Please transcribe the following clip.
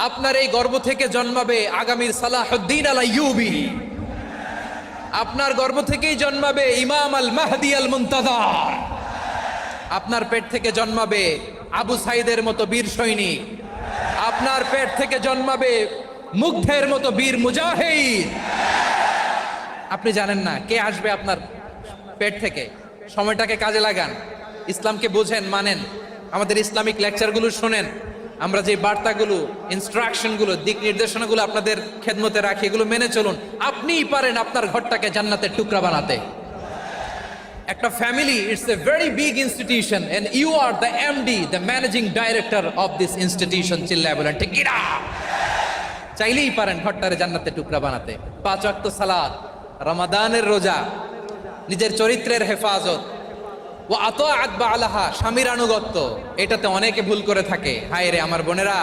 আপনার এই গর্ভ থেকে জন্মাবে আগামীর সালাহুদ্দিন আল আইয়ুবী। আপনার গর্ভ থেকেই জন্মাবে ইমাম আল মাহদি আল মুনতাজার। আপনার পেট থেকে জন্মাবে আবু সাইদের মতো বীর সৈনিক। আপনার পেট থেকে জন্মাবে মুগ্ধের মতো বীর মুজাহিদ। আপনি জানেন না কে আসবে আপনার পেট থেকে। সময়টাকে কাজে লাগান, ইসলামকে বোঝেন, মানেন, আমাদের ইসলামিক লেকচারগুলো শোনেন। আমরা যে বার্তাগুলো, ইনস্ট্রাকশনগুলো, দিক নির্দেশনাগুলো আপনাদের খেদমতে রাখি, এগুলো মেনে চলুন। আপনিই পারেন আপনার ঘরটাকে জান্নাতের টুকরা বানাতে। একটা family, it's a very big institution and you are the MD, the managing director of this institution. চিল্লায় বলেন ঠিক কি না? চাইলেই পারেন ঘরটারে জান্নাতের টুকরা বানাতে। 5 ওয়াক্ত সালাত, রমাদানের রোজা, নিজের চরিত্রের হেফাজত, ও আতাআত বালাহা, স্বামীর আনুগত্য, এটাতে অনেকে ভুল করে থাকে। হায় রে আমার বোনেরা,